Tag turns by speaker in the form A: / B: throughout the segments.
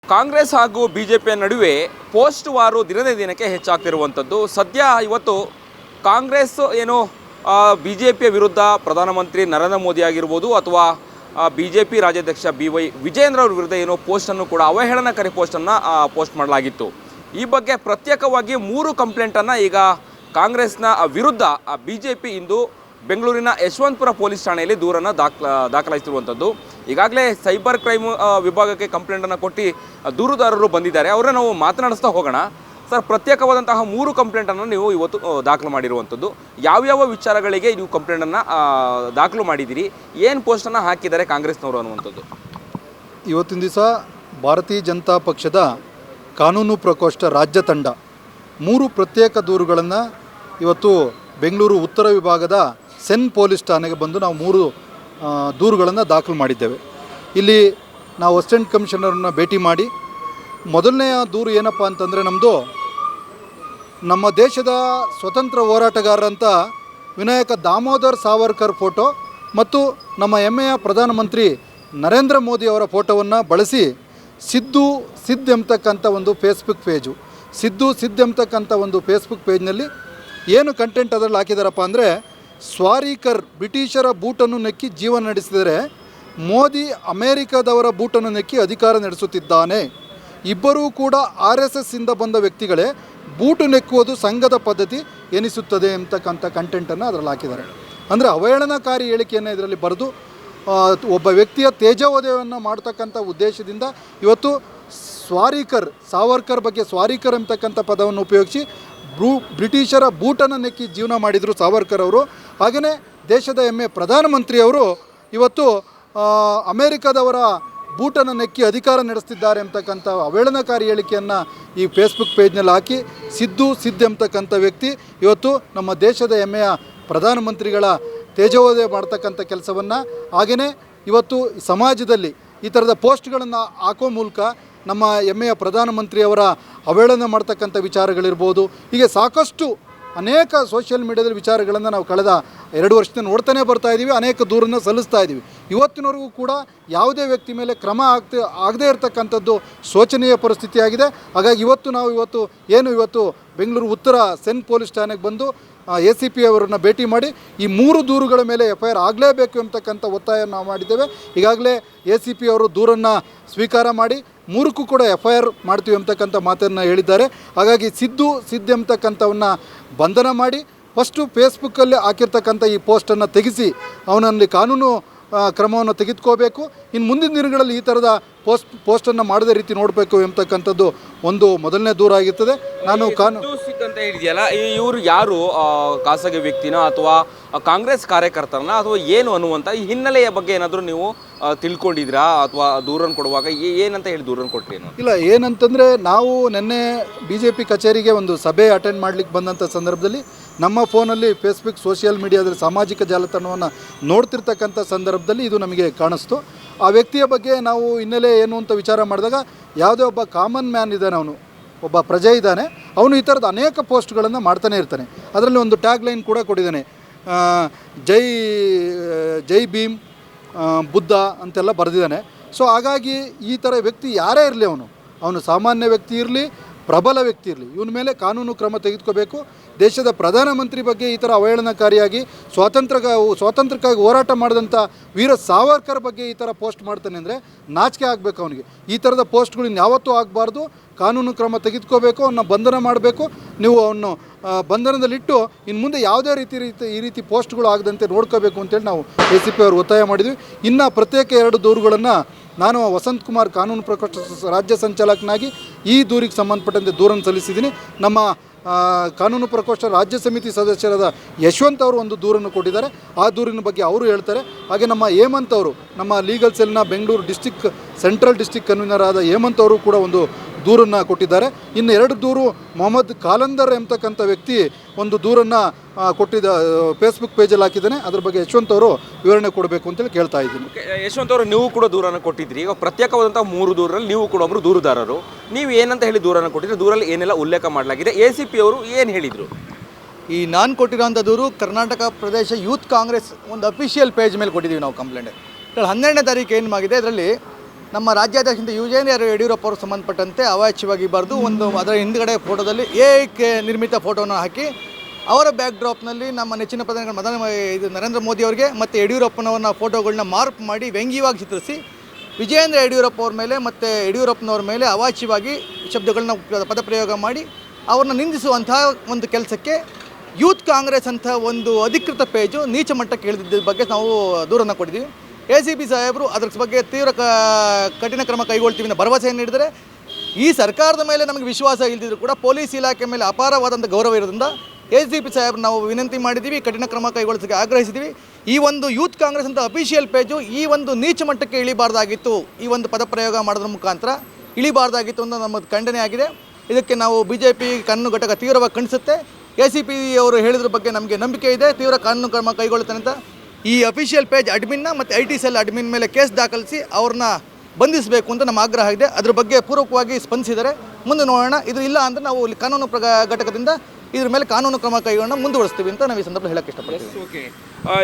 A: ಕಾಂಗ್ರೆಸ್ ಹಾಗೂ ಬಿಜೆಪಿಯ ನಡುವೆ ಪೋಸ್ಟ್ ವಾರು ದಿನದೇ ದಿನಕ್ಕೆ ಹೆಚ್ಚಾಗ್ತಿರುವಂಥದ್ದು. ಸದ್ಯ ಇವತ್ತು ಕಾಂಗ್ರೆಸ್ ಏನು ಬಿಜೆಪಿಯ ವಿರುದ್ಧ ಪ್ರಧಾನಮಂತ್ರಿ ನರೇಂದ್ರ ಮೋದಿ ಆಗಿರ್ಬೋದು ಅಥವಾ ಬಿಜೆಪಿ ರಾಜ್ಯಾಧ್ಯಕ್ಷ BY ವಿಜೇಂದ್ರ ಅವರ ವಿರುದ್ಧ ಏನೋ ಪೋಸ್ಟನ್ನು ಕೂಡ ಅವಹೇಳನಕಾರಿ ಪೋಸ್ಟನ್ನು ಪೋಸ್ಟ್ ಮಾಡಲಾಗಿತ್ತು. ಈ ಬಗ್ಗೆ ಪ್ರತ್ಯೇಕವಾಗಿ 3 ಕಂಪ್ಲೇಂಟನ್ನು ಈಗ ಕಾಂಗ್ರೆಸ್ನ ವಿರುದ್ಧ ಬಿಜೆಪಿ ಇಂದು ಬೆಂಗಳೂರಿನ ಯಶವಂತಪುರ ಪೊಲೀಸ್ ಠಾಣೆಯಲ್ಲಿ ದೂರನ್ನು ದಾಖಲಿಸಿರುವಂಥದ್ದು. ಈಗಾಗಲೇ ಸೈಬರ್ ಕ್ರೈಮ್ ವಿಭಾಗಕ್ಕೆ ಕಂಪ್ಲೇಂಟನ್ನು ಕೊಟ್ಟು ದೂರುದಾರರು ಬಂದಿದ್ದಾರೆ. ಅವರನ್ನು ನಾವು ಮಾತನಾಡಿಸ್ತಾ ಹೋಗೋಣ. ಸರ್, ಪ್ರತ್ಯೇಕವಾದಂತಹ 3 ಕಂಪ್ಲೇಂಟನ್ನು ನೀವು ಇವತ್ತು ದಾಖಲು ಮಾಡಿರುವಂಥದ್ದು. ಯಾವ್ಯಾವ ವಿಚಾರಗಳಿಗೆ ನೀವು ಕಂಪ್ಲೇಂಟನ್ನು ದಾಖಲು ಮಾಡಿದ್ದೀರಿ, ಏನು ಪೋಸ್ಟನ್ನು ಹಾಕಿದ್ದಾರೆ ಕಾಂಗ್ರೆಸ್ನವರು ಅನ್ನುವಂಥದ್ದು?
B: ಇವತ್ತಿನ ದಿವಸ ಭಾರತೀಯ ಜನತಾ ಪಕ್ಷದ ಕಾನೂನು ಪ್ರಕೋಷ್ಠ ರಾಜ್ಯ ತಂಡ 3 ಪ್ರತ್ಯೇಕ ದೂರುಗಳನ್ನು ಇವತ್ತು ಬೆಂಗಳೂರು ಉತ್ತರ ವಿಭಾಗದ ಸೆನ್ ಪೊಲೀಸ್ ಠಾಣೆಗೆ ಬಂದು ನಾವು 3 ದೂರುಗಳನ್ನು ದಾಖಲು ಮಾಡಿದ್ದೇವೆ. ಇಲ್ಲಿ ನಾವು ಅಸಿಸ್ಟೆಂಟ್ ಕಮಿಷನರನ್ನ ಭೇಟಿ ಮಾಡಿ ಮೊದಲನೆಯ ದೂರು ಏನಪ್ಪ ಅಂತಂದರೆ, ನಮ್ಮ ದೇಶದ ಸ್ವತಂತ್ರ ಹೋರಾಟಗಾರರಂಥ ವಿನಾಯಕ ದಾಮೋದರ್ ಸಾವರ್ಕರ್ ಫೋಟೋ ಮತ್ತು ನಮ್ಮ ಹೆಮ್ಮೆಯ ಪ್ರಧಾನಮಂತ್ರಿ ನರೇಂದ್ರ ಮೋದಿ ಅವರ ಫೋಟೋವನ್ನು ಬಳಸಿ ಸಿದ್ದು ಎಂಬತಕ್ಕಂಥ ಒಂದು ಫೇಸ್ಬುಕ್ ಪೇಜು ಸಿದ್ದು ಎಂಬತಕ್ಕಂಥ ಒಂದು ಫೇಸ್ಬುಕ್ ಪೇಜ್ನಲ್ಲಿ ಏನು ಕಂಟೆಂಟ್ ಅದರಲ್ಲಿ ಹಾಕಿದಾರಪ್ಪ ಅಂದರೆ, ಸ್ವಾರೀಕರ್ ಬ್ರಿಟಿಷರ ಬೂಟನ್ನು ನೆಕ್ಕಿ ಜೀವನ ನಡೆಸಿದರೆ ಮೋದಿ ಅಮೇರಿಕಾದವರ ಬೂಟನ್ನು ನೆಕ್ಕಿ ಅಧಿಕಾರ ನಡೆಸುತ್ತಿದ್ದಾನೆ. ಇಬ್ಬರೂ ಕೂಡ RSS ಇಂದ ಬಂದ ವ್ಯಕ್ತಿಗಳೇ. ಬೂಟು ನೆಕ್ಕುವುದು ಸಂಘದ ಪದ್ಧತಿ ಎನಿಸುತ್ತದೆ ಎಂಬತಕ್ಕಂಥ ಕಂಟೆಂಟನ್ನು ಅದರಲ್ಲಿ ಹಾಕಿದ್ದಾರೆ. ಅಂದರೆ ಅವಹೇಳನಕಾರಿ ಹೇಳಿಕೆಯನ್ನು ಇದರಲ್ಲಿ ಬರೆದು ಒಬ್ಬ ವ್ಯಕ್ತಿಯ ತೇಜೋವಧೆಯನ್ನು ಮಾಡ್ತಕ್ಕಂಥ ಉದ್ದೇಶದಿಂದ ಇವತ್ತು ಸಾವರ್ಕರ್ ಬಗ್ಗೆ ಸ್ವಾರೀಕರ್ ಎಂಬತಕ್ಕಂಥ ಪದವನ್ನು ಉಪಯೋಗಿಸಿ ಬ್ರಿಟಿಷರ ಬೂಟನ್ನು ನೆಕ್ಕಿ ಜೀವನ ಮಾಡಿದರು ಸಾವರ್ಕರ್ ಅವರು. ಹಾಗೆಯೇ ದೇಶದ ಹೆಮ್ಮೆ ಪ್ರಧಾನಮಂತ್ರಿಯವರು ಇವತ್ತು ಅಮೇರಿಕಾದವರ ಬೂಟನ್ನು ನೆಕ್ಕಿ ಅಧಿಕಾರ ನಡೆಸ್ತಿದ್ದಾರೆ ಎಂಬತಕ್ಕಂಥ ಅವಹೇಳನಕಾರಿ ಹೇಳಿಕೆಯನ್ನು ಈ ಫೇಸ್ಬುಕ್ ಪೇಜ್ನಲ್ಲಿ ಹಾಕಿ ಸಿದ್ದು ಎಂಬತಕ್ಕಂಥ ವ್ಯಕ್ತಿ ಇವತ್ತು ನಮ್ಮ ದೇಶದ ಹೆಮ್ಮೆಯ ಪ್ರಧಾನಮಂತ್ರಿಗಳ ತೇಜೋವಧೆ ಮಾಡ್ತಕ್ಕಂಥ ಕೆಲಸವನ್ನು, ಹಾಗೆಯೇ ಇವತ್ತು ಸಮಾಜದಲ್ಲಿ ಈ ಥರದ ಪೋಸ್ಟ್ಗಳನ್ನು ಹಾಕೋ ಮೂಲಕ ನಮ್ಮ ಹೆಮ್ಮೆಯ ಪ್ರಧಾನಮಂತ್ರಿಯವರ ಅವಹೇಳನ ಮಾಡ್ತಕ್ಕಂಥ ವಿಚಾರಗಳಿರ್ಬೋದು. ಹೀಗೆ ಸಾಕಷ್ಟು ಅನೇಕ ಸೋಷಿಯಲ್ ಮೀಡಿಯಾದಲ್ಲಿ ವಿಚಾರಗಳನ್ನು ನಾವು ಕಳೆದ 2 ವರ್ಷದಿಂದ ನೋಡ್ತಾನೆ ಬರ್ತಾ ಇದ್ದೀವಿ. ಅನೇಕ ದೂರನ್ನು ಸಲ್ಲಿಸ್ತಾ ಇದ್ದೀವಿ. ಇವತ್ತಿನವರೆಗೂ ಕೂಡ ಯಾವುದೇ ವ್ಯಕ್ತಿ ಮೇಲೆ ಕ್ರಮ ಆಗದೇ ಇರತಕ್ಕಂಥದ್ದು ಶೋಚನೀಯ ಪರಿಸ್ಥಿತಿಯಾಗಿದೆ. ಹಾಗಾಗಿ ಇವತ್ತು ಬೆಂಗಳೂರು ಉತ್ತರ ಸೆನ್ ಪೊಲೀಸ್ ಠಾಣೆಗೆ ಬಂದು ACP ಅವರನ್ನು ಭೇಟಿ ಮಾಡಿ ಈ 3 ದೂರುಗಳ ಮೇಲೆ FIR ಆಗಲೇಬೇಕು ಎಂಬತಕ್ಕಂಥ ಒತ್ತಾಯವನ್ನು ನಾವು ಮಾಡಿದ್ದೇವೆ. ಈಗಾಗಲೇ ACP ಅವರು ದೂರನ್ನು ಸ್ವೀಕಾರ ಮಾಡಿ 3ಕ್ಕೂ ಕೂಡ FIR ಮಾಡ್ತೀವಿ ಎಂಬತಕ್ಕಂಥ ಮಾತನ್ನು ಹೇಳಿದ್ದಾರೆ. ಹಾಗಾಗಿ ಸಿದ್ದು ಎಂಬತಕ್ಕಂಥವನ್ನ ಬಂಧನ ಮಾಡಿ ಫಸ್ಟು ಫೇಸ್ಬುಕ್ಕಲ್ಲಿ ಹಾಕಿರ್ತಕ್ಕಂಥ ಈ ಪೋಸ್ಟನ್ನು ತೆಗೆಸಿ ಅವನಲ್ಲಿ ಕಾನೂನು ಕ್ರಮವನ್ನು ತೆಗೆದುಕೋಬೇಕು. ಇನ್ನು ಮುಂದಿನ ದಿನಗಳಲ್ಲಿ ಈ ಥರದ ಪೋಸ್ಟನ್ನು ಮಾಡದೇ ರೀತಿ ನೋಡಬೇಕು ಎಂಬತಕ್ಕಂಥದ್ದು ಒಂದು ಮೊದಲನೇ ದೂರ ಆಗಿರ್ತದೆ. ನಾನು
A: ಅಂತ ಹೇಳಿದೆಯಲ್ಲ, ಇವರು ಯಾರು, ಖಾಸಗಿ ವ್ಯಕ್ತಿನ ಅಥವಾ ಕಾಂಗ್ರೆಸ್ ಕಾರ್ಯಕರ್ತರನ್ನ ಅಥವಾ ಏನು ಅನ್ನುವಂಥ ಈ ಹಿನ್ನೆಲೆಯ ಬಗ್ಗೆ ಏನಾದರೂ ನೀವು ತಿಳ್ಕೊಂಡಿದ್ದೀರಾ ಅಥವಾ ದೂರನ್ನು ಕೊಡುವಾಗ ಏನಂತ ಹೇಳಿ ದೂರನ್ನು ಕೊಟ್ರಿ?
B: ಇಲ್ಲ, ಏನಂತಂದರೆ ನಾವು ನಿನ್ನೆ BJP ಕಚೇರಿಗೆ ಒಂದು ಸಭೆ ಅಟೆಂಡ್ ಮಾಡಲಿಕ್ಕೆ ಬಂದಂಥ ಸಂದರ್ಭದಲ್ಲಿ ನಮ್ಮ ಫೋನಲ್ಲಿ ಫೇಸ್ಬುಕ್ ಸೋಷಿಯಲ್ ಮೀಡಿಯಾದಲ್ಲಿ ಸಾಮಾಜಿಕ ಜಾಲತಾಣವನ್ನು ನೋಡ್ತಿರ್ತಕ್ಕಂಥ ಸಂದರ್ಭದಲ್ಲಿ ಇದು ನಮಗೆ ಕಾಣಿಸ್ತು. ಆ ವ್ಯಕ್ತಿಯ ಬಗ್ಗೆ ನಾವು ಹಿನ್ನೆಲೆ ಏನು ಅಂತ ವಿಚಾರ ಮಾಡಿದಾಗ, ಯಾವುದೇ ಒಬ್ಬ ಕಾಮನ್ ಮ್ಯಾನ್ ಇದ್ದಾನೆ, ಅವನು ಒಬ್ಬ ಪ್ರಜೆ ಇದ್ದಾನೆ, ಅವನು ಈ ಥರದ ಅನೇಕ ಪೋಸ್ಟ್ಗಳನ್ನು ಮಾಡ್ತಾನೆ ಇರ್ತಾನೆ. ಅದರಲ್ಲಿ ಒಂದು ಟ್ಯಾಗ್ ಲೈನ್ ಕೂಡ ಕೊಟ್ಟಿದ್ದಾನೆ, ಜೈ ಭೀಮ್ ಬುದ್ಧ ಅಂತೆಲ್ಲ ಬರೆದಿದ್ದಾನೆ. ಸೊ ಹಾಗಾಗಿ ಈ ಥರ ವ್ಯಕ್ತಿ ಯಾರೇ ಇರಲಿ, ಅವನು ಸಾಮಾನ್ಯ ವ್ಯಕ್ತಿ ಇರಲಿ, ಪ್ರಬಲ ವ್ಯಕ್ತಿ ಇರಲಿ, ಇವನ ಮೇಲೆ ಕಾನೂನು ಕ್ರಮ ತೆಗೆದುಕೋಬೇಕು. ದೇಶದ ಪ್ರಧಾನಮಂತ್ರಿ ಬಗ್ಗೆ ಈ ಥರ ಅವಹೇಳನಕಾರಿಯಾಗಿ ಸ್ವಾತಂತ್ರ್ಯಕ್ಕಾಗಿ ಹೋರಾಟ ಮಾಡಿದಂಥ ವೀರ ಸಾವರ್ಕರ್ ಬಗ್ಗೆ ಈ ಥರ ಪೋಸ್ಟ್ ಮಾಡ್ತಾನೆ ಅಂದರೆ ನಾಚಿಕೆ ಆಗಬೇಕು ಅವನಿಗೆ. ಈ ಥರದ ಪೋಸ್ಟ್ಗಳು ಇನ್ಯಾವತ್ತೂ ಆಗಬಾರ್ದು. ಕಾನೂನು ಕ್ರಮ ತೆಗೆದುಕೋಬೇಕು, ಅವನ್ನ ಬಂಧನ ಮಾಡಬೇಕು. ನೀವು ಅವನು ಬಂಧನದಲ್ಲಿಟ್ಟು ಇನ್ನು ಮುಂದೆ ಯಾವುದೇ ಈ ರೀತಿ ಪೋಸ್ಟ್ಗಳು ಆಗದಂತೆ ನೋಡ್ಕೋಬೇಕು ಅಂತೇಳಿ ನಾವು ACP ಅವರು ಒತ್ತಾಯ ಮಾಡಿದ್ವಿ. ಇನ್ನು ಪ್ರತ್ಯೇಕ 2 ದೂರುಗಳನ್ನು ನಾನು ವಸಂತ್ ಕುಮಾರ್ ಕಾನೂನು ಪ್ರಕೋಷ್ಠ ರಾಜ್ಯ ಸಂಚಾಲಕನಾಗಿ ಈ ದೂರಿಗೆ ಸಂಬಂಧಪಟ್ಟಂತೆ ದೂರನ್ನು ಸಲ್ಲಿಸಿದ್ದೀನಿ. ನಮ್ಮ ಕಾನೂನು ಪ್ರಕೋಷ್ಠ ರಾಜ್ಯ ಸಮಿತಿ ಸದಸ್ಯರಾದ ಯಶವಂತ್ ಅವರು ಒಂದು ದೂರನ್ನು ಕೊಟ್ಟಿದ್ದಾರೆ. ಆ ದೂರಿನ ಬಗ್ಗೆ ಅವರು ಹೇಳ್ತಾರೆ. ಹಾಗೆ ನಮ್ಮ ಹೇಮಂತ್ ಅವರು, ನಮ್ಮ ಲೀಗಲ್ ಸೆಲ್ನ ಬೆಂಗಳೂರು ಸೆಂಟ್ರಲ್ ಡಿಸ್ಟಿಕ್ ಕನ್ವೀನರ್ ಆದ ಹೇಮಂತ್ ಅವರು ಕೂಡ ಒಂದು ದೂರನ್ನು ಕೊಟ್ಟಿದ್ದಾರೆ. ಇನ್ನು 2 ದೂರು ಮೊಹಮ್ಮದ್ ಕಾಲಂದರ್ ಎಂಬತಕ್ಕಂಥ ವ್ಯಕ್ತಿ ಒಂದು ದೂರನ್ನು ಫೇಸ್ಬುಕ್ ಪೇಜಲ್ಲಿ ಹಾಕಿದ್ದಾನೆ. ಅದ್ರ ಬಗ್ಗೆ ಯಶವಂತ್ ಅವರು ವಿವರಣೆ ಕೊಡಬೇಕು ಅಂತೇಳಿ ಕೇಳ್ತಾ ಇದ್ದೀನಿ.
A: ಯಶವಂತ್ ಅವರು, ನೀವು ಕೂಡ ದೂರನ್ನು ಕೊಟ್ಟಿದ್ರಿ. ಈಗ ಪ್ರತ್ಯೇಕವಾದಂಥ 3 ದೂರಲ್ಲಿ ನೀವು ಕೂಡ ಒಬ್ಬರು ದೂರುದಾರರು. ನೀವು ಏನಂತ ಹೇಳಿ ದೂರನ್ನು ಕೊಟ್ಟಿದ್ರಿ? ದೂರಲ್ಲಿ ಏನೆಲ್ಲ ಉಲ್ಲೇಖ ಮಾಡಲಾಗಿದೆ? ACP ಅವರು ಏನು ಹೇಳಿದರು?
C: ಈ ನಾನು ಕೊಟ್ಟಿರೋಂಥ ದೂರು ಕರ್ನಾಟಕ ಪ್ರದೇಶ ಯೂತ್ ಕಾಂಗ್ರೆಸ್ ಒಂದು ಅಫಿಷಿಯಲ್ ಪೇಜ್ ಮೇಲೆ ಕೊಟ್ಟಿದ್ದೀವಿ ನಾವು ಕಂಪ್ಲೇಂಟ್. 12ನೇ ತಾರೀಕು ಏನಾಗಿದೆ, ಇದರಲ್ಲಿ ನಮ್ಮ ರಾಜ್ಯಾಧ್ಯಕ್ಷ ಯುಜೇಂದ್ರ ಯಡಿಯೂರಪ್ಪ ಅವರು ಸಂಬಂಧಪಟ್ಟಂತೆ ಅವಾಚ್ಯವಾಗಿ ಬರೆದು ಒಂದು ಅದರ ಹಿಂದುಗಡೆ ಫೋಟೋದಲ್ಲಿ ನಿರ್ಮಿತ ಫೋಟೋವನ್ನು ಹಾಕಿ ಅವರ ಬ್ಯಾಕ್ ಡ್ರಾಪ್ನಲ್ಲಿ ನಮ್ಮ ನೆಚ್ಚಿನ ಪ್ರಧಾನಿ ನರೇಂದ್ರ ಮೋದಿ ಅವರಿಗೆ ಮತ್ತು ಯಡಿಯೂರಪ್ಪನವ್ರನ್ನ ಫೋಟೋಗಳನ್ನ ಮಾರ್ಕ್ ಮಾಡಿ ವ್ಯಂಗ್ಯವಾಗಿ ಚಿತ್ರಿಸಿ ವಿಜಯೇಂದ್ರ ಯಡಿಯೂರಪ್ಪ ಅವ್ರ ಮೇಲೆ ಮತ್ತು ಯಡಿಯೂರಪ್ಪನವ್ರ ಮೇಲೆ ಅವಾಚ್ಯವಾಗಿ ಶಬ್ದಗಳನ್ನ ಪದಪ್ರಯೋಗ ಮಾಡಿ ಅವ್ರನ್ನ ನಿಂದಿಸುವಂತಹ ಒಂದು ಕೆಲಸಕ್ಕೆ ಯೂತ್ ಕಾಂಗ್ರೆಸ್ ಅಂತ ಒಂದು ಅಧಿಕೃತ ಪೇಜು ನೀಚ ಮಟ್ಟಕ್ಕೆ ಇಳಿದಿದ್ದ ಬಗ್ಗೆ ನಾವು ದೂರನ್ನು ಕೊಟ್ಟಿದ್ದೀವಿ. ACP ಸಾಹೇಬರು ಅದ್ರ ಬಗ್ಗೆ ತೀವ್ರ ಕಠಿಣ ಕ್ರಮ ಕೈಗೊಳ್ತೀವಿ ಅಂತ ಭರವಸೆಯನ್ನು ನೀಡಿದರೆ ಈ ಸರ್ಕಾರದ ಮೇಲೆ ನಮಗೆ ವಿಶ್ವಾಸ ಇಲ್ಲದಿದ್ದರೂ ಕೂಡ ಪೊಲೀಸ್ ಇಲಾಖೆ ಮೇಲೆ ಅಪಾರವಾದಂಥ ಗೌರವ ಇರೋದ್ರಿಂದ ACP ಸಾಹೇಬ್ರು ನಾವು ವಿನಂತಿ ಮಾಡಿದ್ದೀವಿ, ಕಠಿಣ ಕ್ರಮ ಕೈಗೊಳಿಸೋಕ್ಕೆ ಆಗ್ರಹಿಸಿದ್ದೀವಿ. ಈ ಒಂದು ಯೂತ್ ಕಾಂಗ್ರೆಸ್ ಅಂತ ಅಫಿಷಿಯಲ್ ಪೇಜು ಈ ಒಂದು ನೀಚ ಮಟ್ಟಕ್ಕೆ ಇಳಿಬಾರ್ದಾಗಿತ್ತು, ಈ ಒಂದು ಪದಪ್ರಯೋಗ ಮಾಡೋದ್ರ ಮುಖಾಂತರ ಇಳಿಬಾರ್ದಾಗಿತ್ತು ಅಂತ ನಮ್ಮದು ಖಂಡನೆ ಆಗಿದೆ. ಇದಕ್ಕೆ ನಾವು BJP ಕಾನೂನು ಘಟಕ ತೀವ್ರವಾಗಿ ಖಂಡಿಸುತ್ತೆ. ACP ಅವರು ಹೇಳಿದ್ರ ಬಗ್ಗೆ ನಮಗೆ ನಂಬಿಕೆ ಇದೆ, ತೀವ್ರ ಕಾನೂನು ಕ್ರಮ ಕೈಗೊಳ್ಳುತ್ತಾನೆ ಅಂತ. ಈ ಅಫಿಷಿಯಲ್ ಪೇಜ್ ಅಡ್ಮಿನ್ನ ಮತ್ತು IT ಸೆಲ್ ಅಡ್ಮಿನ್ ಮೇಲೆ ಕೇಸ್ ದಾಖಲಿಸಿ ಅವ್ರನ್ನ ಬಂಧಿಸಬೇಕು ಅಂತ ನಮ್ಮ ಆಗ್ರಹ ಇದೆ. ಅದ್ರ ಬಗ್ಗೆ ಪೂರ್ವಕವಾಗಿ ಸ್ಪಂದಿಸಿದರೆ ಮುಂದೆ ನೋಡೋಣ. ಇದು ಇಲ್ಲ ಅಂದರೆ ನಾವು ಇಲ್ಲಿ ಕಾನೂನು ಘಟಕದಿಂದ ಇದ್ರ ಮೇಲೆ ಕಾನೂನು ಕ್ರಮ ಕೈಗೊಂಡು ಮುಂದುವರಿಸ್ತೀವಿ ಅಂತ ನಾವು ಈ ಸಂದರ್ಭದಲ್ಲಿ ಹೇಳಕ್ಕೆ ಇಷ್ಟಪಡ್ತೀವಿ.
A: ಓಕೆ,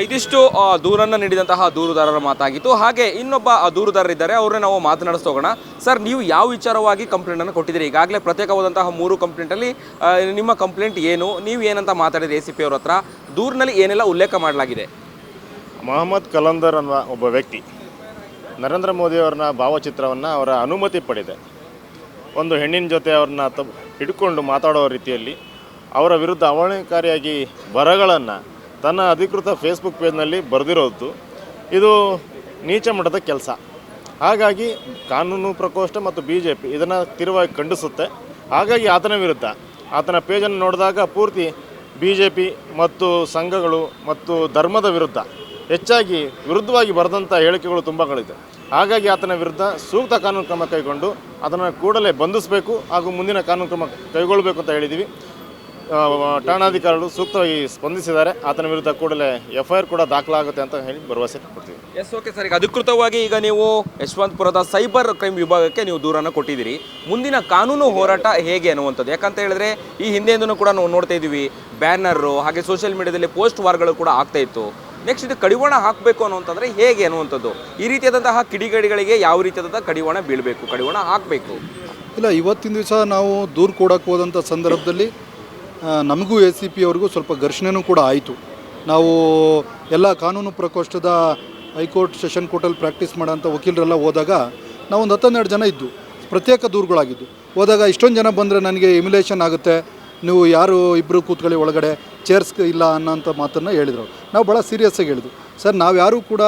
A: ಇದಿಷ್ಟು ದೂರನ್ನು ನೀಡಿದಂತಹ ದೂರುದಾರರ ಮಾತಾಗಿತ್ತು. ಹಾಗೆ ಇನ್ನೊಬ್ಬ ದೂರುದಾರರಿದ್ದಾರೆ, ಅವ್ರನ್ನೇ ನಾವು ಮಾತನಾಡಿಸೋಗೋಣ. ಸರ್, ನೀವು ಯಾವ ವಿಚಾರವಾಗಿ ಕಂಪ್ಲೇಂಟನ್ನು ಕೊಟ್ಟಿದ್ದೀರಿ? ಈಗಾಗಲೇ ಪ್ರತ್ಯೇಕವಾದಂತಹ 3 ಕಂಪ್ಲೇಂಟಲ್ಲಿ ನಿಮ್ಮ ಕಂಪ್ಲೇಂಟ್ ಏನು, ನೀವು ಏನಂತ ಮಾತಾಡಿದ್ರಿ ACP ಅವ್ರ ಹತ್ರ? ದೂರಿನಲ್ಲಿ ಏನೆಲ್ಲ ಉಲ್ಲೇಖ ಮಾಡಲಾಗಿದೆ?
D: ಮೊಹಮ್ಮದ್ ಕಲಂದರ್ ಅನ್ನುವ ಒಬ್ಬ ವ್ಯಕ್ತಿ ನರೇಂದ್ರ ಮೋದಿಯವ್ರನ್ನ ಭಾವಚಿತ್ರವನ್ನು ಅವರ ಅನುಮತಿ ಪಡೆದೆ ಒಂದು ಹೆಣ್ಣಿನ ಜೊತೆ ಅವ್ರನ್ನ ಹಿಡ್ಕೊಂಡು ಮಾತಾಡೋ ರೀತಿಯಲ್ಲಿ ಅವರ ವಿರುದ್ಧ ಅವಹೇಳನಕಾರಿಯಾಗಿ ಬರಹಗಳನ್ನು ತನ್ನ ಅಧಿಕೃತ ಫೇಸ್ಬುಕ್ ಪೇಜ್ನಲ್ಲಿ ಬರೆದಿರೋದು ಇದು ನೀಚ ಮಟ್ಟದ ಕೆಲಸ. ಹಾಗಾಗಿ ಕಾನೂನು ಪ್ರಕೋಷ್ಠ ಮತ್ತು BJP ಇದನ್ನು ತೀವ್ರವಾಗಿ ಖಂಡಿಸುತ್ತೆ. ಹಾಗಾಗಿ ಆತನ ವಿರುದ್ಧ ಆತನ ಪೇಜನ್ನು ನೋಡಿದಾಗ ಪೂರ್ತಿ BJP ಮತ್ತು ಸಂಘಗಳು ಮತ್ತು ಧರ್ಮದ ವಿರುದ್ಧ ಹೆಚ್ಚಾಗಿ ವಿರುದ್ಧವಾಗಿ ಬರೆದಂಥ ಹೇಳಿಕೆಗಳು ತುಂಬಗಳಿದೆ. ಹಾಗಾಗಿ ಆತನ ವಿರುದ್ಧ ಸೂಕ್ತ ಕಾನೂನು ಕ್ರಮ ಕೈಗೊಂಡು ಅದನ್ನು ಕೂಡಲೇ ಬಂಧಿಸಬೇಕು ಹಾಗೂ ಮುಂದಿನ ಕಾನೂನು ಕ್ರಮ ಕೈಗೊಳ್ಳಬೇಕು ಅಂತ ಹೇಳಿದ್ದೀವಿ. ಠಾಣಾಧಿಕಾರಿಗಳು ಸೂಕ್ತವಾಗಿ ಸ್ಪಂದಿಸಿದ್ದಾರೆ. ಆತನ ವಿರುದ್ಧ ಕೂಡಲೇ FIR ಕೂಡ ದಾಖಲಾಗುತ್ತೆ ಅಂತ ಹೇಳಿ ಭರವಸೆ ಕೊಡ್ತೀವಿ.
A: Yes, okay sir. ಈಗ ಅಧಿಕೃತವಾಗಿ ಈಗ ನೀವು ಯಶವಂತಪುರದ ಸೈಬರ್ ಕ್ರೈಮ್ ವಿಭಾಗಕ್ಕೆ ನೀವು ದೂರನ್ನು ಕೊಟ್ಟಿದ್ದೀರಿ. ಮುಂದಿನ ಕಾನೂನು ಹೋರಾಟ ಹೇಗೆ ಅನ್ನುವಂಥದ್ದು? ಯಾಕಂತ ಹೇಳಿದ್ರೆ ಈ ಹಿಂದೆಯಿಂದನೂ ಕೂಡ ನಾವು ನೋಡ್ತಾ ಇದ್ದೀವಿ, ಬ್ಯಾನರು ಹಾಗೆ ಸೋಷಿಯಲ್ ಮೀಡಿಯಾದಲ್ಲಿ ಪೋಸ್ಟ್ ವಾರ್ಗಳು ಕೂಡ ಆಗ್ತಾ ಇತ್ತು. ನೆಕ್ಸ್ಟ್ ಇದು ಕಡಿವಾಣ ಹಾಕಬೇಕು ಅನ್ನುವಂಥದ್ರೆ ಹೇಗೆ ಅನ್ನುವಂಥದ್ದು? ಈ ರೀತಿಯಾದಂತಹ ಕಿಡಿಗೇಡಿಗಳಿಗೆ ಯಾವ ರೀತಿಯಾದಂಥ ಕಡಿವಾಣ ಬೀಳಬೇಕು, ಕಡಿವಾಣ ಹಾಕಬೇಕು?
B: ಇಲ್ಲ, ಇವತ್ತಿನ ದಿವಸ ನಾವು ದೂರು ಕೊಡೋಕ್ಕೆ ಹೋದಂಥ ಸಂದರ್ಭದಲ್ಲಿ ನಮಗೂ ACP ಅವ್ರಿಗೂ ಸ್ವಲ್ಪ ಘರ್ಷಣೆನೂ ಕೂಡ ಆಯಿತು. ನಾವು ಎಲ್ಲ ಕಾನೂನು ಪ್ರಕೋಷ್ಠದ ಹೈಕೋರ್ಟ್, ಸೆಷನ್ ಕೋರ್ಟಲ್ಲಿ ಪ್ರಾಕ್ಟೀಸ್ ಮಾಡೋಂಥ ವಕೀಲರೆಲ್ಲ ಹೋದಾಗ ನಾವೊಂದು 10-12 ಜನ ಇದ್ದು, ಪ್ರತ್ಯೇಕ ದೂರುಗಳಾಗಿದ್ದು. ಹೋದಾಗ ಇಷ್ಟೊಂದು ಜನ ಬಂದರೆ ನನಗೆ ಇಮ್ಯುಲೇಷನ್ ಆಗುತ್ತೆ, ನೀವು ಯಾರು ಇಬ್ಬರು ಕೂತ್ಕೊಳ್ಳಿ ಒಳಗಡೆ, ಚೇರ್ಸ್ ಇಲ್ಲ ಅನ್ನೋಂಥ ಮಾತನ್ನು ಹೇಳಿದರು. ನಾವು ಭಾಳ ಸೀರಿಯಸ್ಸಾಗಿ ಹೇಳಿದ್ವಿ. ಸರ್, ನಾವ್ಯಾರೂ ಕೂಡ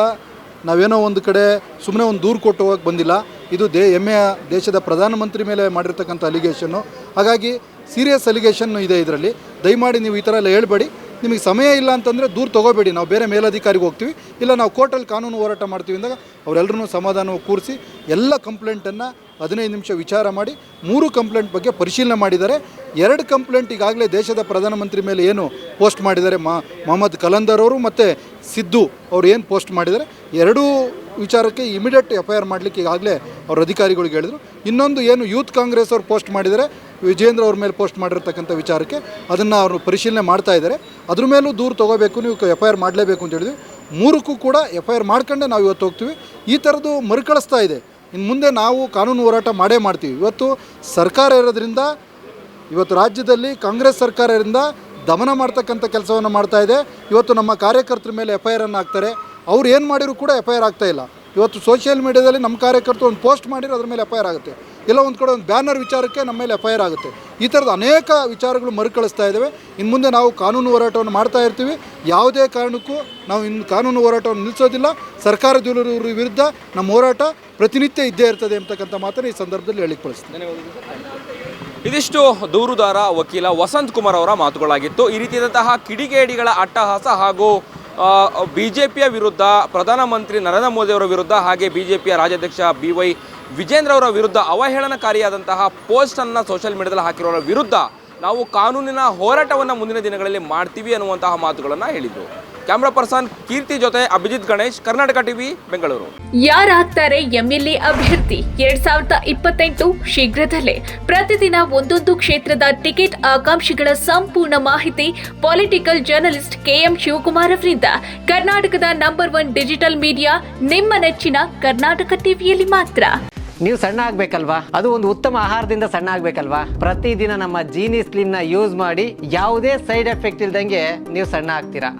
B: ನಾವೇನೋ ಒಂದು ಕಡೆ ಸುಮ್ಮನೆ ಒಂದು ದೂರು ಕೊಟ್ಟು ಹೋಗಕ್ಕೆ ಬಂದಿಲ್ಲ. ಇದು ಹೆಮ್ಮೆಯ ದೇಶದ ಪ್ರಧಾನಮಂತ್ರಿ ಮೇಲೆ ಮಾಡಿರ್ತಕ್ಕಂಥ ಅಲಿಗೇಷನ್ನು. ಹಾಗಾಗಿ ಸೀರಿಯಸ್ ಅಲಿಗೇಷನ್ ಇದೆ ಇದರಲ್ಲಿ. ದಯಮಾಡಿ ನೀವು ಈ ಥರ ಎಲ್ಲ ಹೇಳ್ಬೇಡಿ. ನಿಮಗೆ ಸಮಯ ಇಲ್ಲ ಅಂತಂದರೆ ದೂರು ತೊಗೋಬೇಡಿ, ನಾವು ಬೇರೆ ಮೇಲಧಿಕಾರಿಗೆ ಹೋಗ್ತೀವಿ, ಇಲ್ಲ ನಾವು ಕೋರ್ಟಲ್ಲಿ ಕಾನೂನು ಹೋರಾಟ ಮಾಡ್ತೀವಿ ಅಂದಾಗ ಅವರೆಲ್ಲರೂ ಸಮಾಧಾನವಾಗಿ ಕೂರಿಸಿ ಎಲ್ಲ ಕಂಪ್ಲೇಂಟನ್ನು 15 ನಿಮಿಷ ವಿಚಾರ ಮಾಡಿ 3 ಕಂಪ್ಲೇಂಟ್ ಬಗ್ಗೆ ಪರಿಶೀಲನೆ ಮಾಡಿದ್ದಾರೆ. 2 ಕಂಪ್ಲೇಂಟ್ ಈಗಾಗಲೇ ದೇಶದ ಪ್ರಧಾನಮಂತ್ರಿ ಮೇಲೆ ಏನು ಪೋಸ್ಟ್ ಮಾಡಿದ್ದಾರೆ ಮೊಹಮ್ಮದ್ ಕಲಂದರ್ ಅವರು ಮತ್ತು ಸಿದ್ದು ಅವರು ಏನು ಪೋಸ್ಟ್ ಮಾಡಿದ್ದಾರೆ, 2 ವಿಚಾರಕ್ಕೆ ಇಮಿಡಿಯೇಟ್ FIR ಮಾಡಲಿಕ್ಕೆ ಈಗಾಗಲೇ ಅವ್ರ ಅಧಿಕಾರಿಗಳಿಗೆ ಹೇಳಿದರು. ಇನ್ನೊಂದು ಏನು ಯೂತ್ ಕಾಂಗ್ರೆಸ್ ಅವ್ರು ಪೋಸ್ಟ್ ಮಾಡಿದ್ದಾರೆ, ವಿಜೇಂದ್ರ ಅವ್ರ ಮೇಲೆ ಪೋಸ್ಟ್ ಮಾಡಿರ್ತಕ್ಕಂಥ ವಿಚಾರಕ್ಕೆ ಅದನ್ನು ಅವರು ಪರಿಶೀಲನೆ ಮಾಡ್ತಾ ಇದ್ದಾರೆ. ಅದ್ರ ಮೇಲೂ ದೂರು ತೊಗೋಬೇಕು, ನೀವು FIR ಮಾಡಲೇಬೇಕು ಅಂತ ಹೇಳಿದ್ವಿ. 3ಕ್ಕೂ ಕೂಡ FIR ಮಾಡ್ಕೊಂಡೆ ನಾವು ಇವತ್ತು ಹೋಗ್ತೀವಿ. ಈ ಥರದ್ದು ಮರುಕಳಿಸ್ತಾ ಇದೆ. ಇನ್ನು ಮುಂದೆ ನಾವು ಕಾನೂನು ಹೋರಾಟ ಮಾಡೇ ಮಾಡ್ತೀವಿ. ಇವತ್ತು ಸರ್ಕಾರ ಇರೋದ್ರಿಂದ, ಇವತ್ತು ರಾಜ್ಯದಲ್ಲಿ ಕಾಂಗ್ರೆಸ್ ಸರ್ಕಾರದಿಂದ ದಮನ ಮಾಡ್ತಕ್ಕಂಥ ಕೆಲಸವನ್ನು ಮಾಡ್ತಾ ಇದೆ. ಇವತ್ತು ನಮ್ಮ ಕಾರ್ಯಕರ್ತರ ಮೇಲೆ FIR ಹಾಕ್ತಾರೆ. ಅವ್ರು ಏನು ಮಾಡಿದ್ರು ಕೂಡ FIR ಆಗ್ತಾಯಿಲ್ಲ. ಇವತ್ತು ಸೋಷಿಯಲ್ ಮೀಡಿಯಾದಲ್ಲಿ ನಮ್ಮ ಕಾರ್ಯಕರ್ತರು ಒಂದು ಪೋಸ್ಟ್ ಮಾಡಿರೋ ಅದ್ರ ಮೇಲೆ FIR ಆಗುತ್ತೆ, ಇಲ್ಲ ಒಂದು ಕಡೆ ಒಂದು ಬ್ಯಾನರ್ ವಿಚಾರಕ್ಕೆ ನಮ್ಮ ಮೇಲೆ FIR ಆಗುತ್ತೆ. ಈ ಥರದ ಅನೇಕ ವಿಚಾರಗಳು ಮರುಕಳಿಸ್ತಾ ಇದ್ದಾವೆ. ಇನ್ನು ಮುಂದೆ ನಾವು ಕಾನೂನು ಹೋರಾಟವನ್ನು ಮಾಡ್ತಾ ಇರ್ತೀವಿ. ಯಾವುದೇ ಕಾರಣಕ್ಕೂ ನಾವು ಇನ್ನು ಕಾನೂನು ಹೋರಾಟವನ್ನು ನಿಲ್ಲಿಸೋದಿಲ್ಲ. ಸರ್ಕಾರದ ವಿರುದ್ಧ ನಮ್ಮ ಹೋರಾಟ ಪ್ರತಿನಿತ್ಯ ಇದ್ದೇ ಇರ್ತದೆ ಅಂತಕ್ಕಂಥ ಮಾತನ್ನು ಈ ಸಂದರ್ಭದಲ್ಲಿ ಹೇಳಿಕ್ಕೆ ಬಳಸ್ತೀನಿ.
A: ಇದಿಷ್ಟು ದೂರುದಾರ ವಕೀಲ ವಸಂತ್ ಕುಮಾರ್ ಅವರ ಮಾತುಗಳಾಗಿತ್ತು. ಈ ರೀತಿಯಾದಂತಹ ಕಿಡಿಗೇಡಿಗಳ ಅಟ್ಟಹಾಸ ಹಾಗೂ BJPಯ ವಿರುದ್ಧ, ಪ್ರಧಾನಮಂತ್ರಿ ನರೇಂದ್ರ ಮೋದಿ ಅವರ ವಿರುದ್ಧ, ಹಾಗೆ BJPಯ ರಾಜ್ಯಾಧ್ಯಕ್ಷ BY ವಿಜೇಂದ್ರ ಅವರ ವಿರುದ್ಧ ಅವಹೇಳನಕಾರಿಯಾದಂತಹ ಪೋಸ್ಟನ್ನು ಸೋಷಿಯಲ್ ಮೀಡಿಯಾದಲ್ಲಿ ಹಾಕಿರೋರ ವಿರುದ್ಧ ನಾವು ಕಾನೂನಿನ ಹೋರಾಟವನ್ನು ಮುಂದಿನ ದಿನಗಳಲ್ಲಿ ಮಾಡ್ತೀವಿ ಅನ್ನುವಂತಹ ಮಾತುಗಳನ್ನು ಹೇಳಿದರು. ಕ್ಯಾಮ್ರಾ ಪರ್ಸನ್ ಕೀರ್ತಿ ಜೊತೆ ಅಭಿಜಿತ್ ಗಣೇಶ್, ಕರ್ನಾಟಕ ಟಿವಿ, ಬೆಂಗಳೂರು.
E: ಯಾರಾಗ್ತಾರೆ ಎಂಎಲ್ಎ ಅಭ್ಯರ್ಥಿ 2028 ಶೀಘ್ರದಲ್ಲೇ. ಪ್ರತಿದಿನ ಒಂದೊಂದು ಕ್ಷೇತ್ರದ ಟಿಕೆಟ್ ಆಕಾಂಕ್ಷಿಗಳ ಸಂಪೂರ್ಣ ಮಾಹಿತಿ ಪೊಲಿಟಿಕಲ್ ಜರ್ನಲಿಸ್ಟ್ ಕೆಎಂ ಶಿವಕುಮಾರ್ ಅವರಿಂದ. ಕರ್ನಾಟಕದ ನಂಬರ್ 1 ಡಿಜಿಟಲ್ ಮೀಡಿಯಾ ನಿಮ್ಮ ನೆಚ್ಚಿನ ಕರ್ನಾಟಕ ಟಿವಿಯಲ್ಲಿ ಮಾತ್ರ.
F: ನೀವು ಸಣ್ಣ ಆಗ್ಬೇಕಲ್ವಾ? ಅದು ಒಂದು ಉತ್ತಮ ಆಹಾರದಿಂದ ಸಣ್ಣ ಆಗ್ಬೇಕಲ್ವಾ? ಪ್ರತಿದಿನ ನಮ್ಮ ಜೀನಿ ಸ್ಲಿಮ್ನ ಯೂಸ್ ಮಾಡಿ ಯಾವುದೇ ಸೈಡ್ ಎಫೆಕ್ಟ್ ಇಲ್ದಂಗೆ ನೀವು ಸಣ್ಣ ಆಗ್ತೀರಾ.